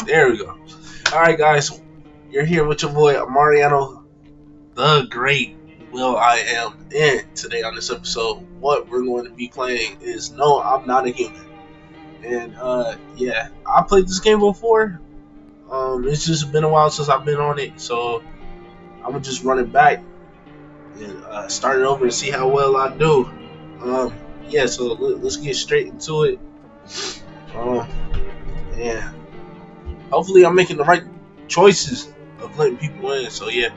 There we go. Alright, guys. You're here with your boy, Mariano, the Great Will I Am. And today on this episode, what we're going to be playing is No, I'm Not a Human. And, yeah, I played this game before. It's just been a while since I've been on it. So, I'm going to just run it back and start it over and see how well I do. Yeah, so let's get straight into it. Yeah. Hopefully I'm making the right choices of letting people in, so yeah.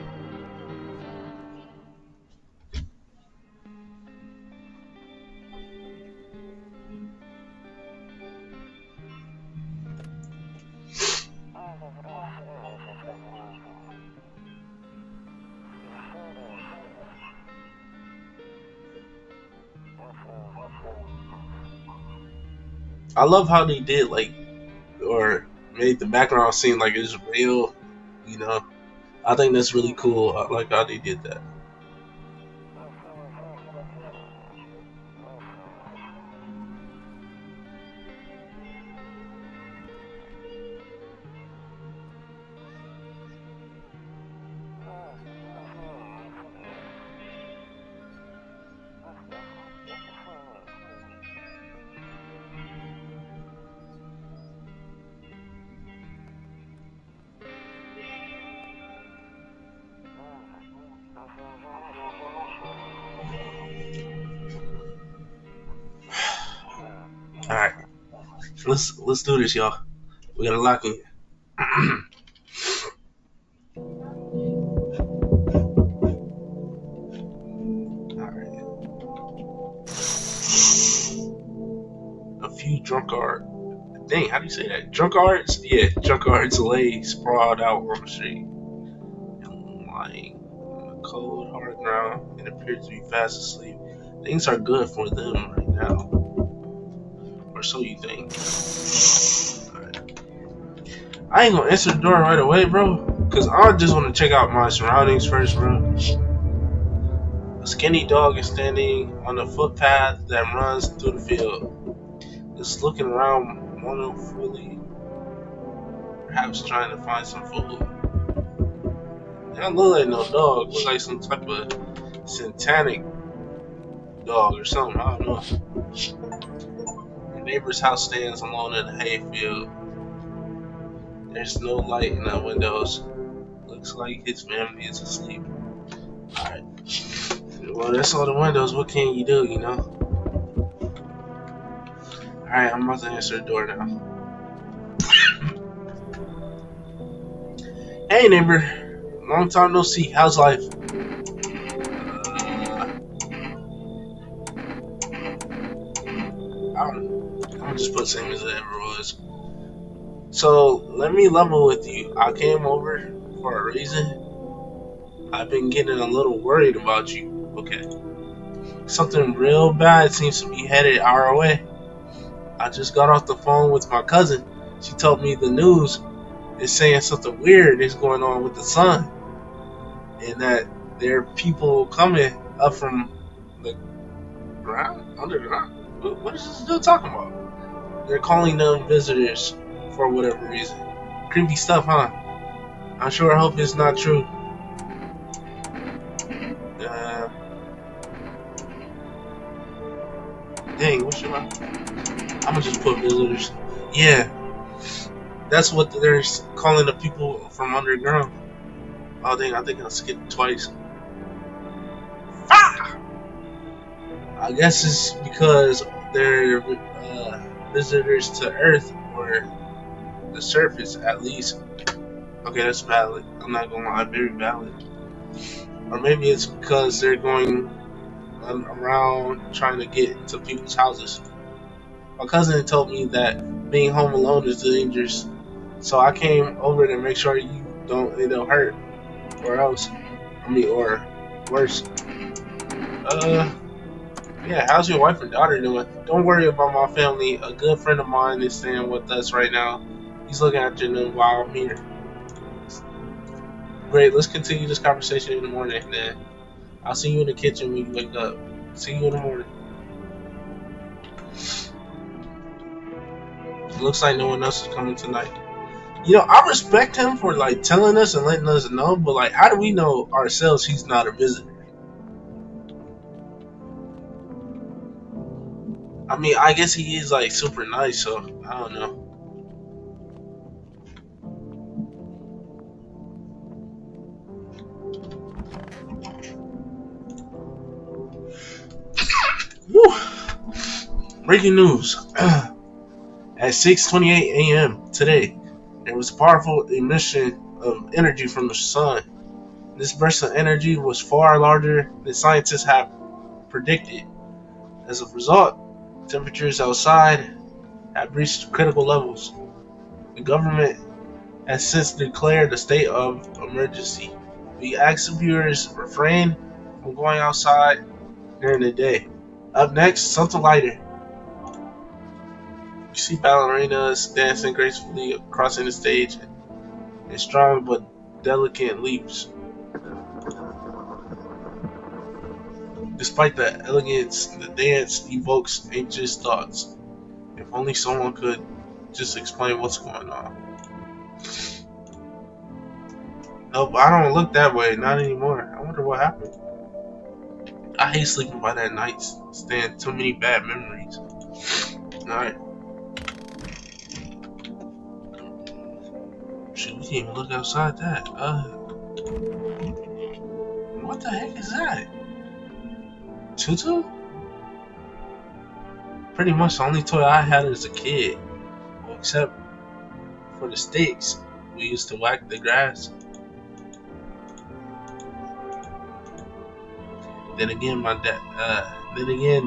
I love how they did, like, or made the background seem like it's real, you know. I think that's really cool. I like how they did that. All right, let's do this, y'all. We gotta lock in. All right. A few drunkard. Dang, how do you say that? Drunkards? Yeah, drunkards lay sprawled out on the street and lying on the cold, hard ground and appeared to be fast asleep. Things are good for them right now, or so you think. Alright. I ain't gonna answer the door right away, bro, because I just want to check out my surroundings first, bro. A skinny dog is standing on the footpath that runs through the field. It's looking around wonderfully, perhaps trying to find some food. That don't look like no dog. Look like some type of satanic dog or something. I don't know. The neighbor's house stands alone in a hayfield. There's no light in the windows. Looks like his family is asleep. Alright. Well, that's all the windows. What can you do, you know? Alright, I'm about to answer the door now. Hey, neighbor. Long time no see. How's life? I'm just put same as it ever was. So, let me level with you. I came over for a reason. I've been getting a little worried about you. Okay. Something real bad seems to be headed our way. I just got off the phone with my cousin. She told me the news is saying something weird is going on with the sun. And that there are people coming up from the ground, underground. What is this dude talking about? They're calling them visitors for whatever reason. Creepy stuff, huh? I'm sure I hope it's not true. Dang, what should I'm gonna just put visitors. Yeah, that's what they're calling the people from underground. Oh dang, I think I skipped twice. Ah! I guess it's because they're visitors to Earth, or the surface at least. Okay, that's valid. I'm not gonna lie, very valid. Or maybe it's because they're going around trying to get into people's houses. My cousin told me that being home alone is dangerous, so I came over to make sure you don't end up hurt, or else I mean, or worse. Yeah, how's your wife and daughter doing? Don't worry about my family. A good friend of mine is staying with us right now. He's looking after them while I'm here. Great, let's continue this conversation in the morning then. I'll see you in the kitchen when you wake up. See you in the morning. It looks like no one else is coming tonight. I respect him for like telling us and letting us know, but like, how do we know ourselves he's not a visitor? I mean, I guess he is like super nice, so I don't know. Woo. Breaking news. At 6:28 a.m. today, there was a powerful emission of energy from the sun. This burst of energy was far larger than scientists have predicted. As a result, temperatures outside have reached critical levels. The government has since declared a state of emergency. We ask viewers refrain from going outside during the day. Up next, something lighter. You see ballerinas dancing gracefully crossing the stage in strong but delicate leaps. Despite the elegance, the dance evokes anxious thoughts. If only someone could just explain what's going on. Nope, I don't look that way, not anymore. I wonder what happened. I hate sleeping by that nightstand. Too many bad memories. Alright. Shit, we can't even look outside that. What the heck is that? Tutu? Pretty much the only toy I had as a kid. Well, except for the sticks we used to whack the grass. Then again,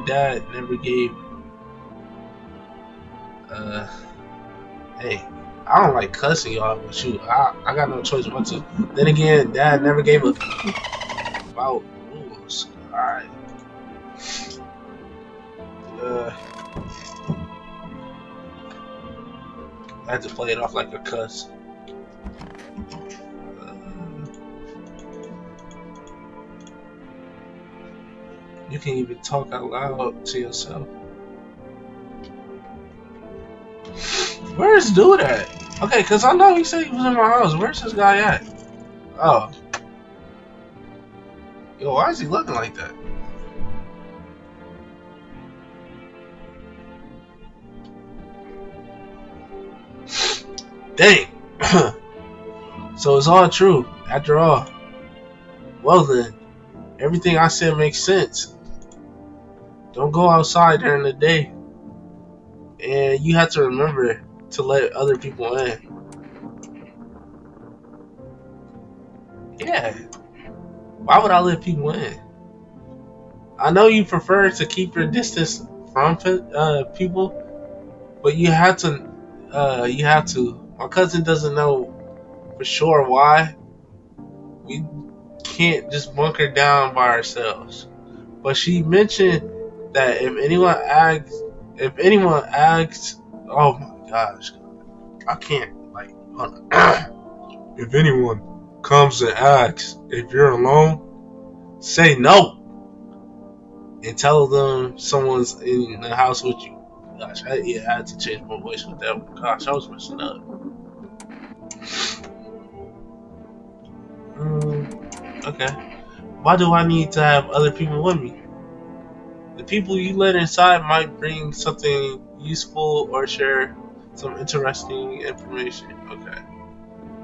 Dad never gave. Hey, I don't like cussing, y'all, but shoot, I got no choice but to. Then again, Dad never gave a about rules. Alright. I had to play it off like a cuss. You can even talk out loud to yourself. Where's dude at? Okay, cause I know he said he was in my house. Where's this guy at? Oh. Yo, why is he looking like that? Dang. So it's all true, after all. Well then, everything I said makes sense. Don't go outside during the day. And you have to remember to let other people in. Yeah. Why would I let people in? I know you prefer to keep your distance from people, but you have to. My cousin doesn't know for sure why. We can't just bunker down by ourselves. But she mentioned that if anyone asks, oh my gosh, I can't like. If anyone comes and asks if you're alone, say no and tell them someone's in the house with you. Gosh, I had to change my voice with that one. Gosh, I was messing up. Okay. Why do I need to have other people with me? The people you let inside might bring something useful or share some interesting information. Okay.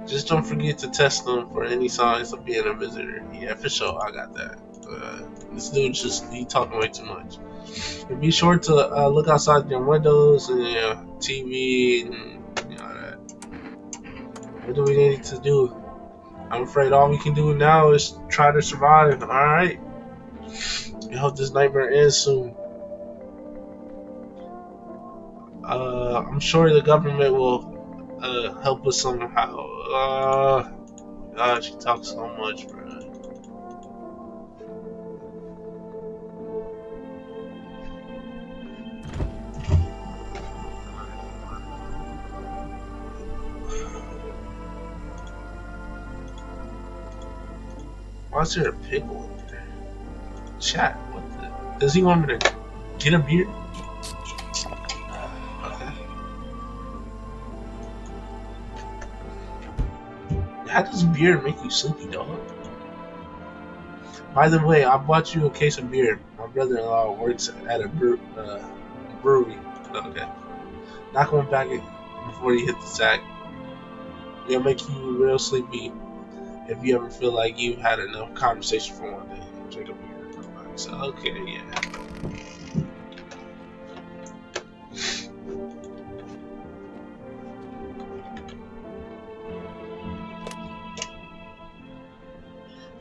Just don't forget to test them for any signs of being a visitor. Yeah, for sure, I got that. This dude he talking way too much. And be sure to look outside your windows and TV and that. What do we need to do? I'm afraid all we can do now is try to survive. All right. I hope this nightmare ends soon. I'm sure the government will help us somehow. God, she talks so much, bro. Why is there a pickle in there? Chat, what the? Does he want me to get a beer? Okay. How does beer make you sleepy, dog? By the way, I bought you a case of beer. My brother-in-law works at a brewery. Okay. Not going back before you hit the sack. It'll make you real sleepy if you ever feel like you've had enough conversation for one day. Drink a beer. So, okay, yeah.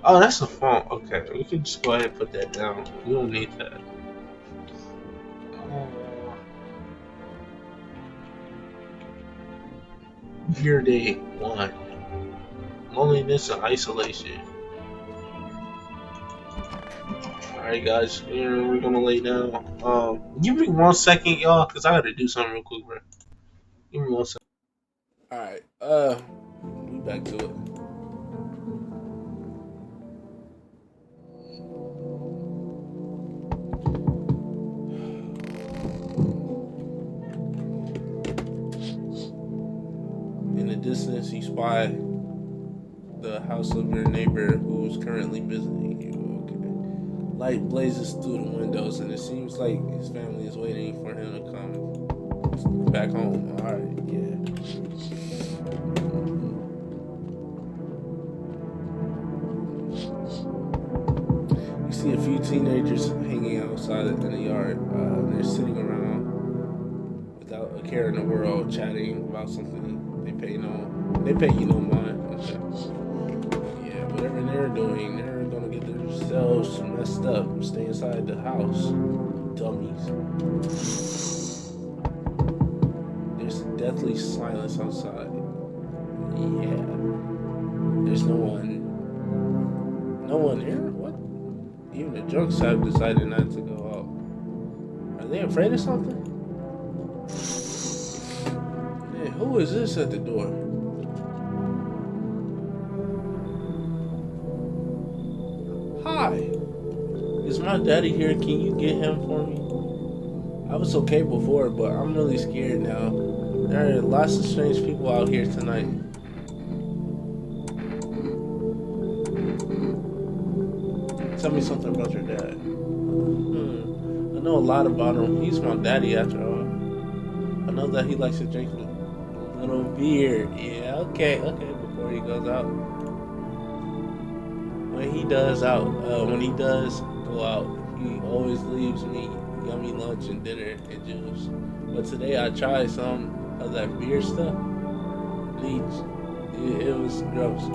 Oh, that's the phone. Okay, we can just go ahead and put that down. We don't need that. Beer day 1. Loneliness and isolation. Alright, guys, we're gonna lay down. Give me 1 second, y'all, because I gotta do something real quick, bro. Give me 1 second. Alright, we back to it. In the distance, you spy the house of your neighbor who is currently visiting you. Okay. Light blazes through the windows, and it seems like his family is waiting for him to come back home. Alright, yeah. You see a few teenagers hanging outside in the yard. They're sitting around without a care in the world, chatting about something they pay you no mind. Okay. Yeah, whatever they're doing, they're gonna get themselves messed up. Stay inside the house, dummies. There's deathly silence outside. Yeah, there's no one here. What? Even the drunks have decided not to go out. Are they afraid of something? Man, who is this at the door? Hi, is my daddy here? Can you get him for me? I was okay before, but I'm really scared now. There are lots of strange people out here tonight. Tell me something about your dad. I know a lot about him. He's my daddy after all. I know that he likes to drink a little beer. Yeah, okay, before he goes out. When he does go out, he always leaves me yummy lunch and dinner and juice. But today I tried some of that beer stuff. It was gross.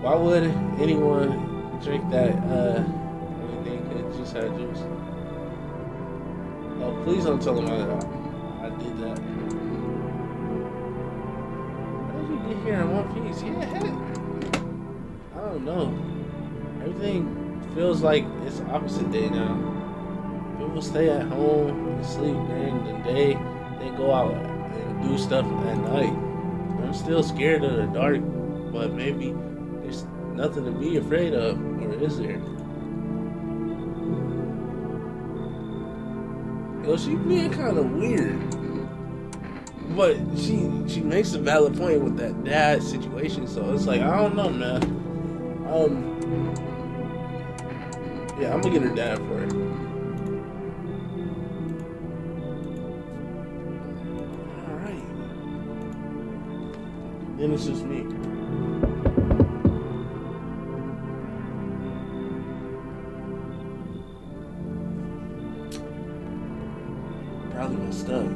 Why would anyone drink that when they could just have juice? Oh, please don't tell him I did that. How did you get here in one piece? Yeah, heck. I don't know. Everything feels like it's opposite day now. People stay at home and sleep during the day. They go out and do stuff at night. I'm still scared of the dark, but maybe there's nothing to be afraid of, or is there? Yo, she being kind of weird, but she makes a valid point with that dad situation. So it's like, I don't know, man. Yeah, I'm gonna get her dad for her. All right. Then it's just me. Probably messed up.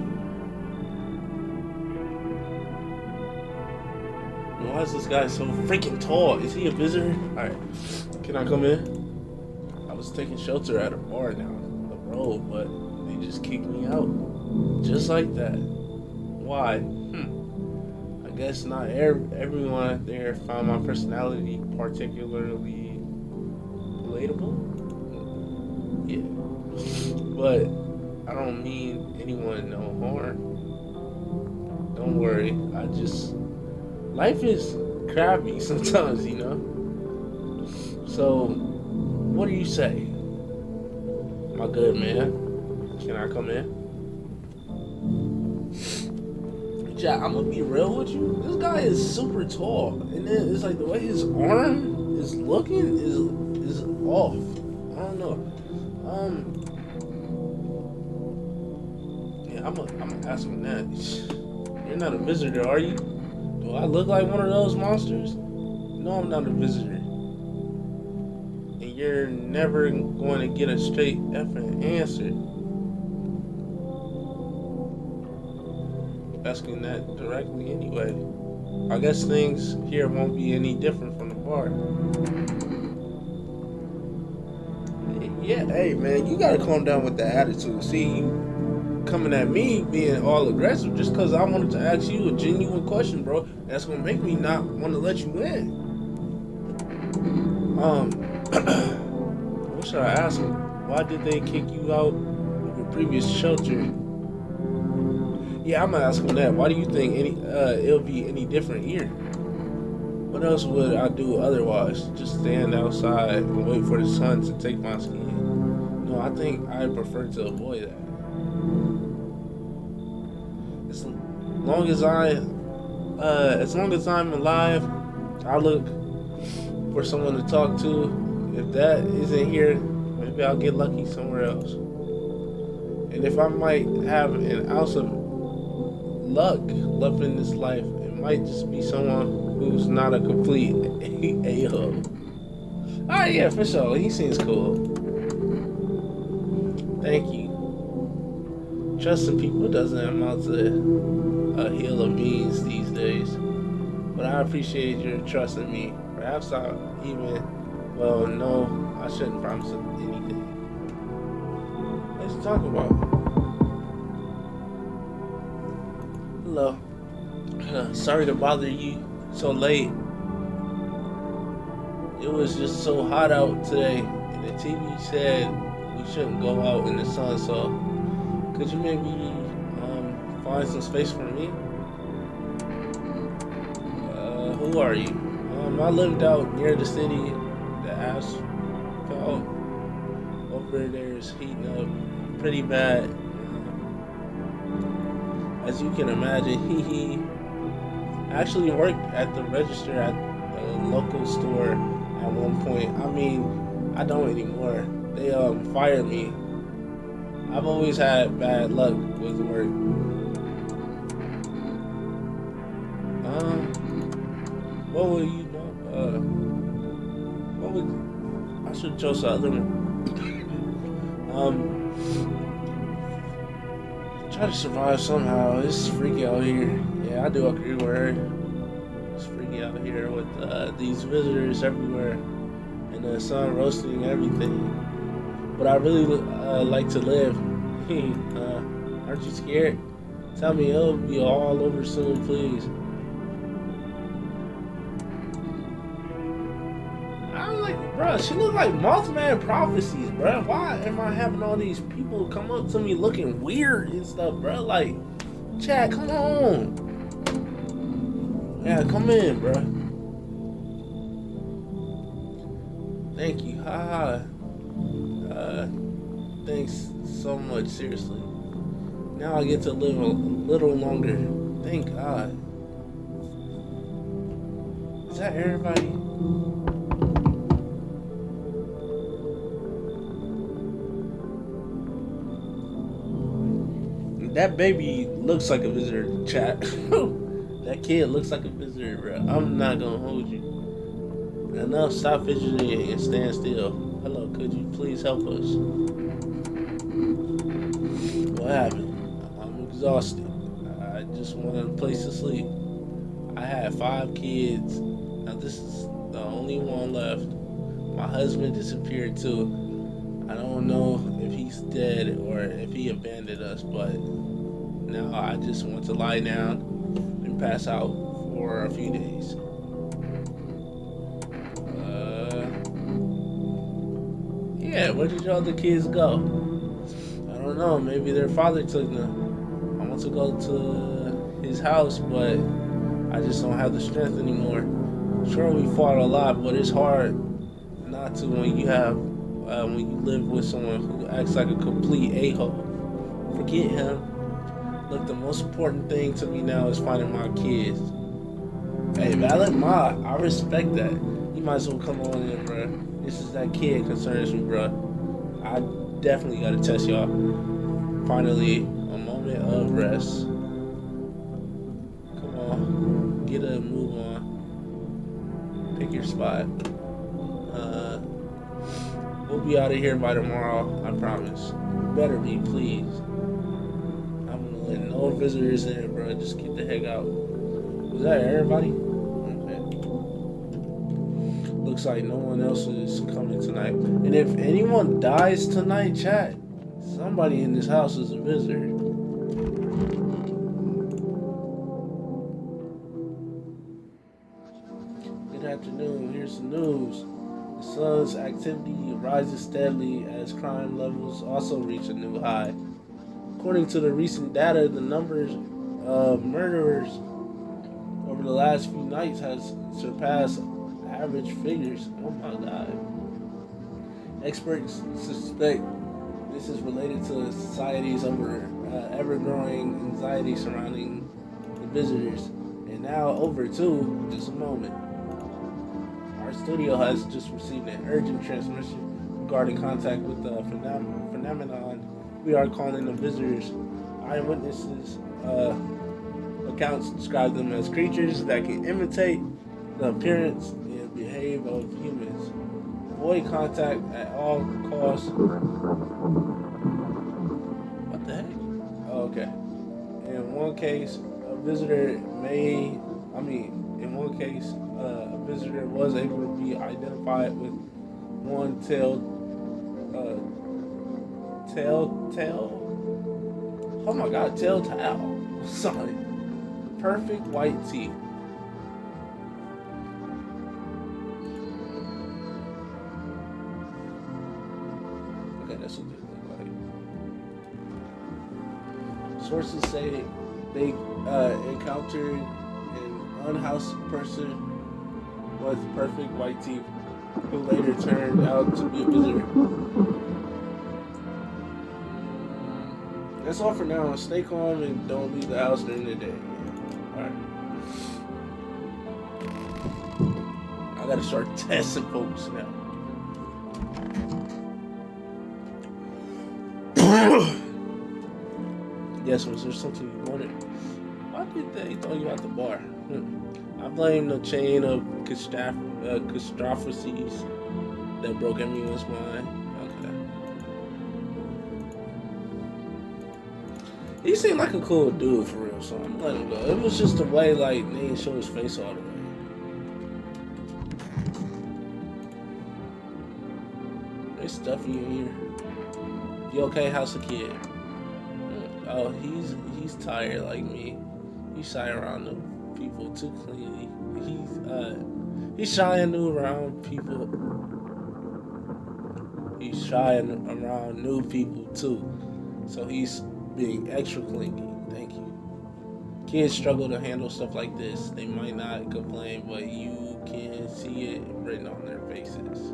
Why is this guy so freaking tall? Is he a visitor? Alright. Can I come in? I was taking shelter at a bar down the road, but they just kicked me out. Just like that. Why? I guess not everyone there found my personality particularly relatable. Yeah. But I don't mean anyone no harm. Don't worry. Life is crappy sometimes, you know. So, what do you say? My good man. Can I come in? Jack, I'm gonna be real with you. This guy is super tall, and then it's like the way his arm is looking is off. I don't know. Yeah, I'm ask him that. You're not a visitor, are you? Do I look like one of those monsters? No, I'm not a visitor, and you're never going to get a straight effing answer. Asking that directly anyway. I guess things here won't be any different from the bar. Yeah, hey man, you gotta calm down with that attitude. See, you coming at me being all aggressive just because I wanted to ask you a genuine question, bro. That's gonna make me not want to let you in. Um, what should I ask him? Why did they kick you out of your previous shelter? Yeah, I'm gonna ask him that. Why do you think it'll be any different here? What else would I do otherwise? Just stand outside and wait for the sun to take my skin? No, I think I prefer to avoid that. As long as as long as I'm alive, I look for someone to talk to. If that isn't here, maybe I'll get lucky somewhere else. And if I might have an ounce of luck left in this life, it might just be someone who's not a complete a-hole. Alright, yeah, for sure. He seems cool. Thank you. Trusting people doesn't amount to a hill of beans these days. But I appreciate your trust in me. Perhaps I even, well, no, I shouldn't promise anything. Let's talk about it. Hello. Sorry to bother you so late. It was just so hot out today, and the TV said we shouldn't go out in the sun, so could you maybe find some space for me? Who are you? I lived out near the city. The asphalt over there is heating up pretty bad. As you can imagine, he actually worked at the register at a local store at one point. I mean, I don't anymore. They fired me. I've always had bad luck with work. What would you know? What would I should have chose the other one. Try to survive somehow. It's freaky out here. Yeah, I do agree with her. It's freaky out here with these visitors everywhere and the sun roasting everything. But I really like to live. Aren't you scared? Tell me it'll be all over soon, please. I'm like, bro, she look like Mothman prophecies, bro. Why am I having all these people come up to me looking weird and stuff, bro? Like, Chad, come on. Yeah, come in, bro. Thank you. Haha. Thanks so much, seriously. Now I get to live a little longer. Thank God. Is that everybody? That baby looks like a visitor, chat. That kid looks like a visitor, bro. I'm not gonna hold you. Enough, stop fidgeting and stand still. Hello, could you please help us? What happened? I'm exhausted. I just wanted a place to sleep. I had 5 kids. Now this is the only one left. My husband disappeared too. I don't know if he's dead or if he abandoned us, but now I just want to lie down and pass out for a few days. Yeah, where did your other kids go? I don't know, maybe their father took them. I want to go to his house, but I just don't have the strength anymore. Sure, we fought a lot, but it's hard not to when you have when you live with someone who acts like a complete a-hole. Forget him. Look, the most important thing to me now is finding my kids. Hey, valid ma, I respect that. You might as well come on in, bro. This is that kid concerns me, bro. I definitely gotta test y'all. Finally, a moment of rest. Come on, get a move on. Pick your spot. Uh, we'll be out of here by tomorrow. I promise. Better be, please. I'm gonna let no visitors in, bro. Just get the heck out. Was that everybody? Okay. Looks like no one else is coming tonight. And if anyone dies tonight, chat, somebody in this house is a visitor. Good afternoon. Here's the news. The sun's activity rises steadily as crime levels also reach a new high. According to the recent data, the numbers of murderers over the last few nights has surpassed average figures. Oh my god. Experts suspect this is related to society's ever-growing anxiety surrounding the visitors. And now over to just a moment. Our studio has just received an urgent transmission regarding contact with the phenomenon we are calling the visitors. Eyewitnesses accounts describe them as creatures that can imitate the appearance and behave of humans. Avoid contact at all costs. What the heck? Oh, okay. In one case, a visitor in one case, a visitor was able to be identified with one telltale. Sorry. Perfect white teeth. Okay, that's what they look like. Sources say they encountered an unhoused person with perfect white teeth who later turned out to be a visitor. That's all for now. Stay calm and don't leave the house during the day. Alright. I gotta start testing folks now. Yes, was there something you wanted? Why did they throw you out the bar? I blame the chain of catastrophes that broke everyone's mind. Okay. He seemed like a cool dude for real, so I'm letting him go. It was just the way, like, they didn't show his face all the way. There's stuffy in here. You okay? How's the kid? Oh, he's tired like me. He's shy around new people too cleanly. He's shy and new around people. He's shy and around new people too. So he's being extra clingy. Thank you. Kids struggle to handle stuff like this. They might not complain, but you can see it written on their faces.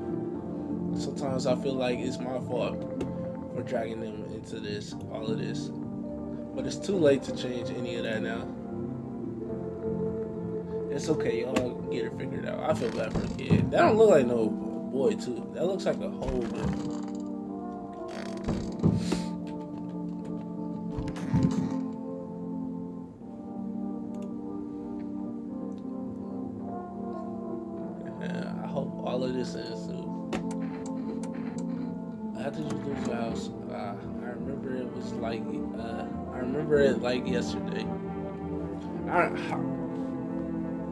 Sometimes I feel like it's my fault for dragging them into all of this. But it's too late to change any of that now. It's okay, y'all get it figured out. I feel bad for the kid. That don't look like no boy too. That looks like a whole girl. I hope all of this ends soon. How did you lose your house? I remember it was like I remember it like yesterday.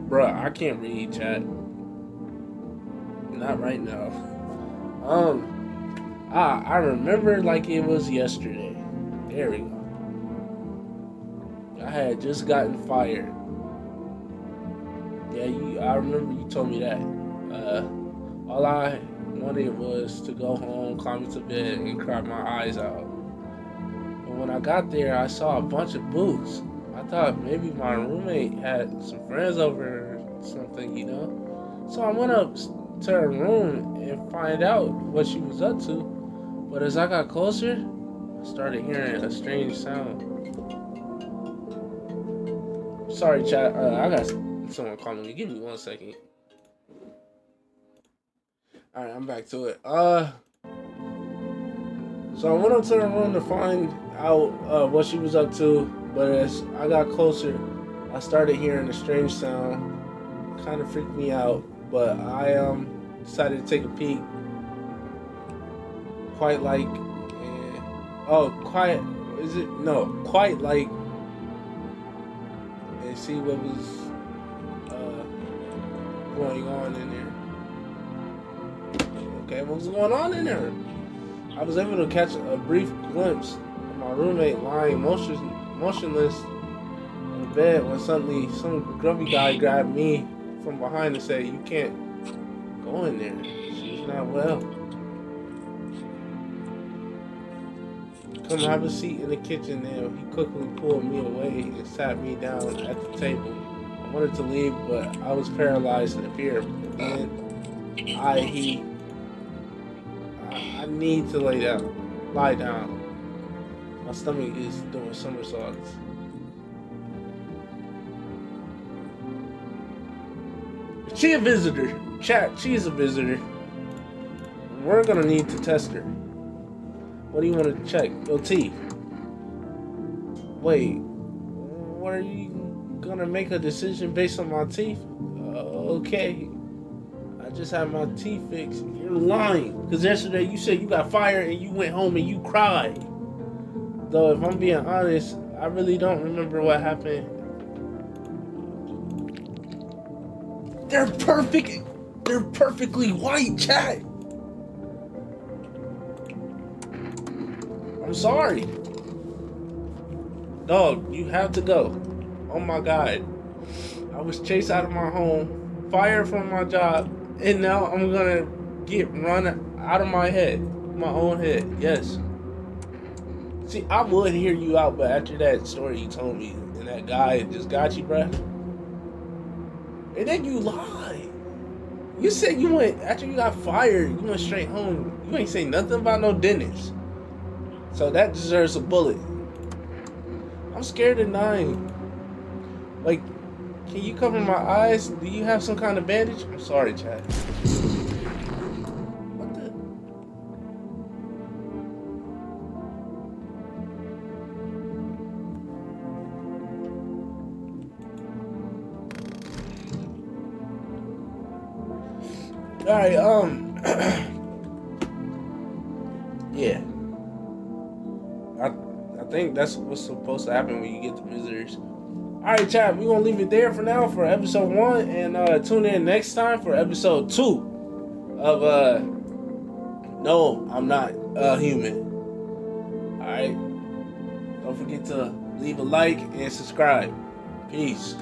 Bruh, I can't read chat. Not right now. I remember like it was yesterday. There we go. I had just gotten fired. Yeah, I remember you told me that. All I wanted was to go home, climb into bed, and cry my eyes out. But when I got there, I saw a bunch of boots. I thought maybe my roommate had some friends over or something, you know? So I went up to her room and find out what she was up to. But as I got closer, I started hearing a strange sound. Sorry, chat. I got someone calling me. Give me 1 second. All right, I'm back to it. So I went up to her room to find out what she was up to. But as I got closer, I started hearing a strange sound. Kind of freaked me out. But I decided to take a peek. Quite like, quite like, and see what was going on in there. Okay, what was going on in there? I was able to catch a brief glimpse of my roommate lying motionless on the bed when suddenly some grumpy guy grabbed me from behind and said, "You can't go in there. She's not well. Come have a seat in the kitchen now." He quickly pulled me away and sat me down at the table. I wanted to leave, but I was paralyzed in fear. And I need to lie down. My stomach is doing somersaults. She a visitor. Chat, she's a visitor. We're gonna need to test her. What do you want to check? Your teeth. Wait, what are you gonna make a decision based on my teeth? Okay. I just had my teeth fixed. You're lying. Because yesterday you said you got fired and you went home and you cried. Though, if I'm being honest, I really don't remember what happened. They're perfect. They're perfectly white, chat. I'm sorry. Dog, you have to go. Oh my God. I was chased out of my home, fired from my job, and now I'm gonna get run out of my head. My own head. Yes. See, I would hear you out, but after that story you told me, and that guy just got you, bruh. And then you lied. You said you went, after you got fired, you went straight home. You ain't say nothing about no dentist. So that deserves a bullet. I'm scared of dying. Like, can you cover my eyes? Do you have some kind of bandage? I'm sorry, Chad. What the? Alright, yeah. I think that's what's supposed to happen when you get the visitors. Alright, chat, we're gonna leave it there for now for episode 1, and tune in next time for episode 2 of No, I'm Not Human. Alright. Don't forget to leave a like and subscribe. Peace.